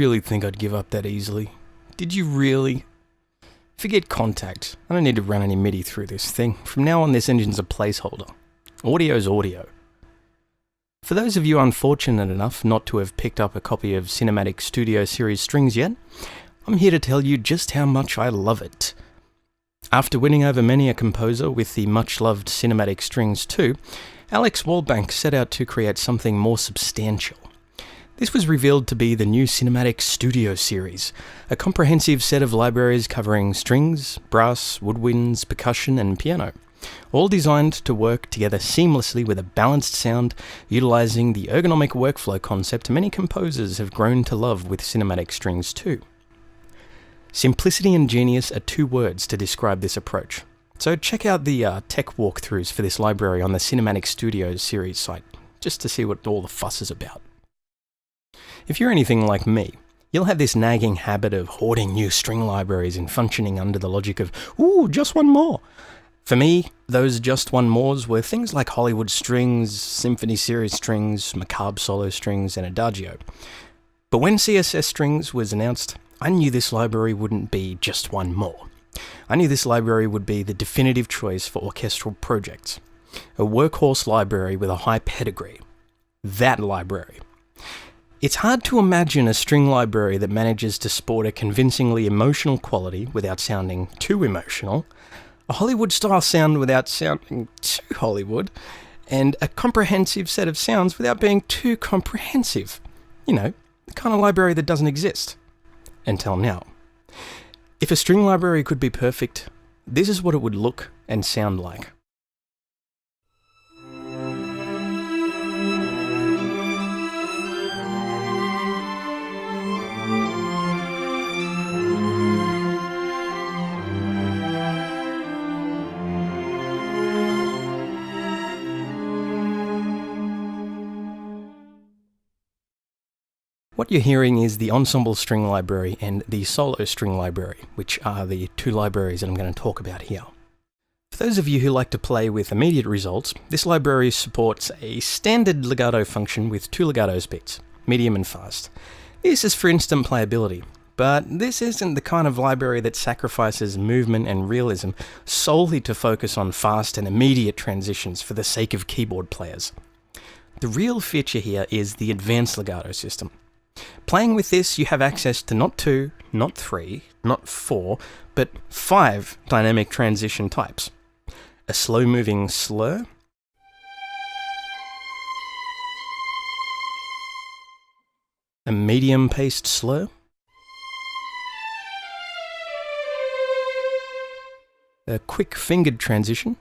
really think I'd give up that easily? Did you really? Forget contact. I don't need to run any MIDI through this thing. From now on, this engine's a placeholder. Audio's audio. For those of you unfortunate enough not to have picked up a copy of Cinematic Studio Series Strings yet, I'm here to tell you just how much I love it. After winning over many a composer with the much-loved Cinematic Strings 2, Alex Wallbank set out to create something more substantial. This was revealed to be the new Cinematic Studio Series, a comprehensive set of libraries covering strings, brass, woodwinds, percussion and piano, all designed to work together seamlessly with a balanced sound, utilising the ergonomic workflow concept many composers have grown to love with Cinematic Strings 2. Simplicity and genius are two words to describe this approach, so check out the tech walkthroughs for this library on the Cinematic Studio Series site, just to see what all the fuss is about. If you're anything like me, you'll have this nagging habit of hoarding new string libraries and functioning under the logic of, ooh, just one more. For me, those just one mores were things like Hollywood strings, Symphony Series strings, Macabre solo strings, and Adagio. But when CSS strings was announced, I knew this library wouldn't be just one more. I knew this library would be the definitive choice for orchestral projects. A workhorse library with a high pedigree. That library. It's hard to imagine a string library that manages to sport a convincingly emotional quality without sounding too emotional, a Hollywood-style sound without sounding too Hollywood, and a comprehensive set of sounds without being too comprehensive. You know, the kind of library that doesn't exist. Until now. If a string library could be perfect, this is what it would look and sound like. What you're hearing is the ensemble string library and the solo string library, which are the two libraries that I'm going to talk about here. For those of you who like to play with immediate results, this library supports a standard legato function with two legatos beats, medium and fast. This is for instant playability, but this isn't the kind of library that sacrifices movement and realism solely to focus on fast and immediate transitions for the sake of keyboard players. The real feature here is the advanced legato system. Playing with this, you have access to not 2, not 3, not 4, but 5 dynamic transition types. A slow-moving slur, a medium-paced slur, a quick-fingered transition,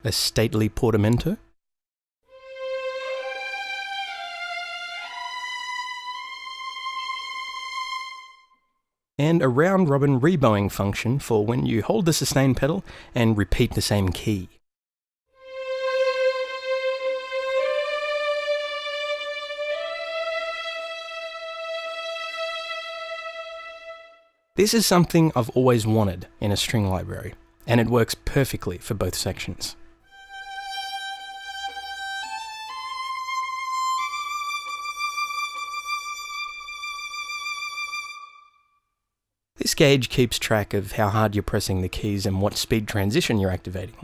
a stately portamento, and a round-robin rebowing function for when you hold the sustain pedal and repeat the same key. This is something I've always wanted in a string library, and it works perfectly for both sections. This gauge keeps track of how hard you're pressing the keys and what speed transition you're activating.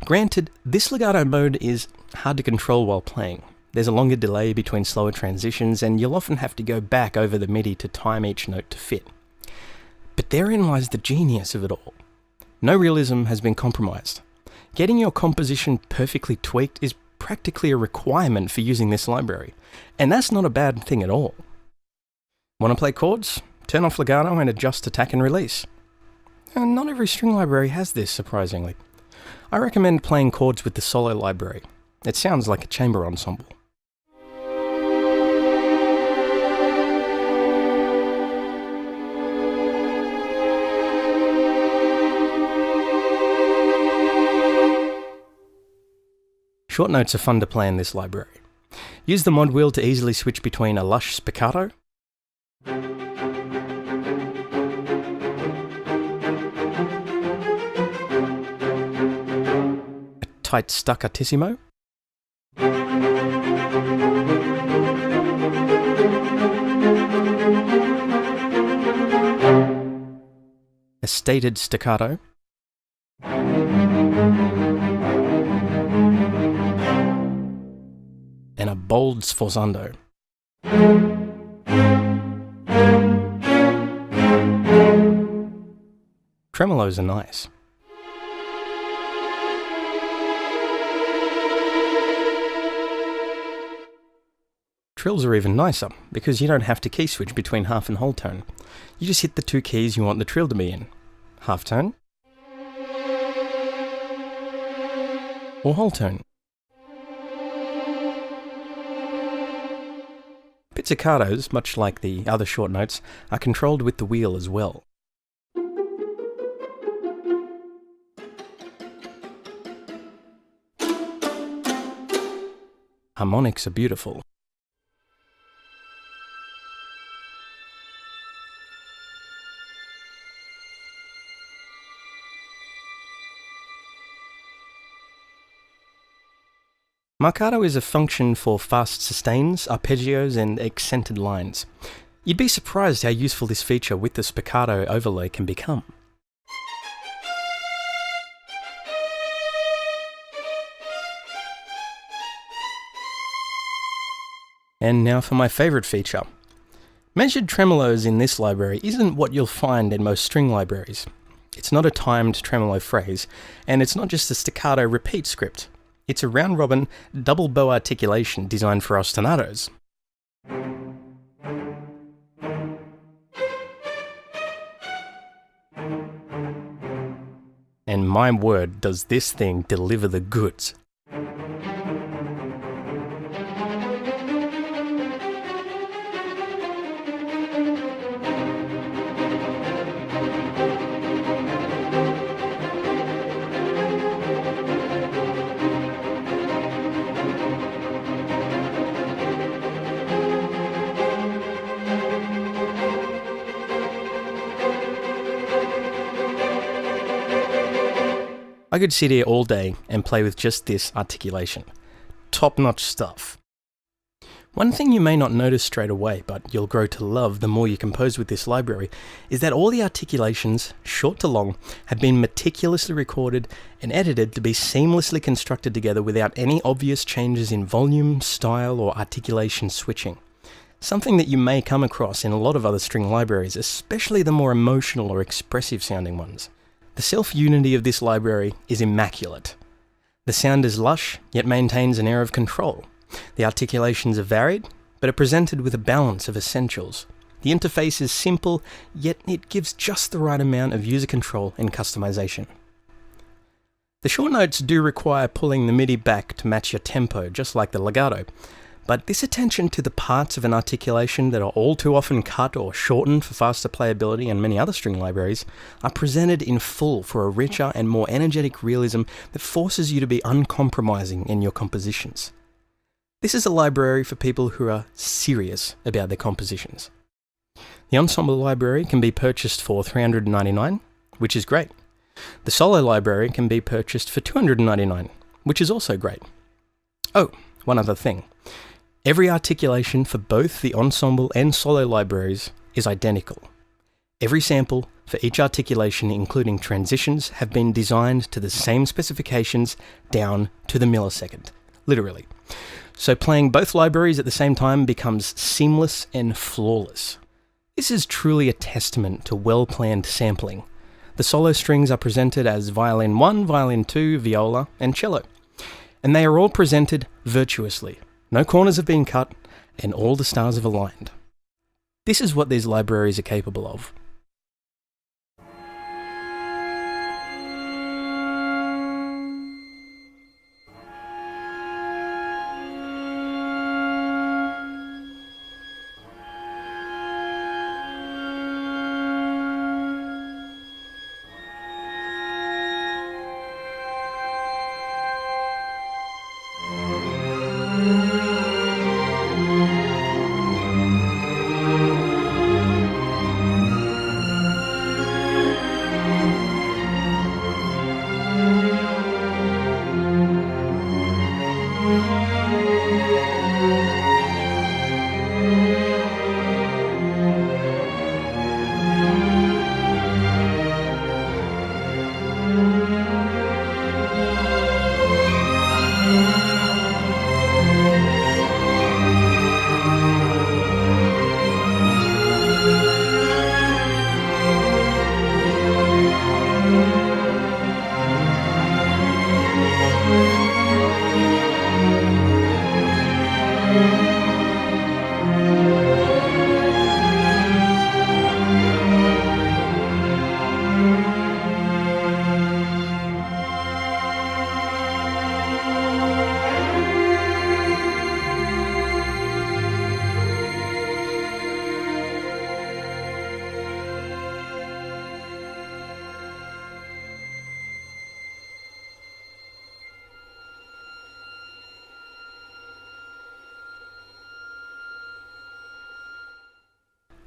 Granted, this legato mode is hard to control while playing. There's a longer delay between slower transitions, and you'll often have to go back over the MIDI to time each note to fit. But therein lies the genius of it all. No realism has been compromised. Getting your composition perfectly tweaked is practically a requirement for using this library, and that's not a bad thing at all. Want to play chords? Turn off legato and adjust attack and release. And not every string library has this, surprisingly. I recommend playing chords with the solo library. It sounds like a chamber ensemble. Short notes are fun to play in this library. Use the mod wheel to easily switch between a lush spiccato, a tight staccatissimo, stated staccato, and a bold sforzando. Tremolos are nice. Trills are even nicer, because you don't have to key switch between half and whole tone. You just hit the two keys you want the trill to be in. Half tone, or whole tone. Pizzicatos, much like the other short notes, are controlled with the wheel as well. Harmonics are beautiful. Marcato is a function for fast sustains, arpeggios, and accented lines. You'd be surprised how useful this feature with the spiccato overlay can become. And now for my favourite feature. Measured tremolos in this library isn't what you'll find in most string libraries. It's not a timed tremolo phrase, and it's not just a staccato repeat script. It's a round-robin, double bow articulation designed for ostinatos. And my word, does this thing deliver the goods. I could sit here all day and play with just this articulation. Top-notch stuff. One thing you may not notice straight away, but you'll grow to love the more you compose with this library, is that all the articulations, short to long, have been meticulously recorded and edited to be seamlessly constructed together without any obvious changes in volume, style, or articulation switching. Something that you may come across in a lot of other string libraries, especially the more emotional or expressive sounding ones. The self-unity of this library is immaculate. The sound is lush, yet maintains an air of control. The articulations are varied, but are presented with a balance of essentials. The interface is simple, yet it gives just the right amount of user control and customization. The short notes do require pulling the MIDI back to match your tempo, just like the legato. But this attention to the parts of an articulation that are all too often cut or shortened for faster playability and many other string libraries are presented in full for a richer and more energetic realism that forces you to be uncompromising in your compositions. This is a library for people who are serious about their compositions. The ensemble library can be purchased for $399, which is great. The solo library can be purchased for $299, which is also great. Oh, one other thing. Every articulation for both the ensemble and solo libraries is identical. Every sample for each articulation, including transitions, have been designed to the same specifications down to the millisecond, literally. So playing both libraries at the same time becomes seamless and flawless. This is truly a testament to well-planned sampling. The solo strings are presented as violin 1, violin 2, viola, and cello. And they are all presented virtuously. No corners have been cut, and all the stars have aligned. This is what these libraries are capable of.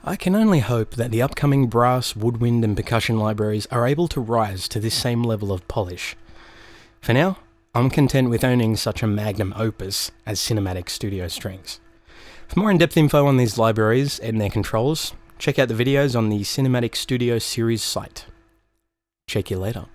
I can only hope that the upcoming brass, woodwind and percussion libraries are able to rise to this same level of polish. For now, I'm content with owning such a magnum opus as Cinematic Studio Strings. For more in-depth info on these libraries and their controls, check out the videos on the Cinematic Studio Series site. Check you later.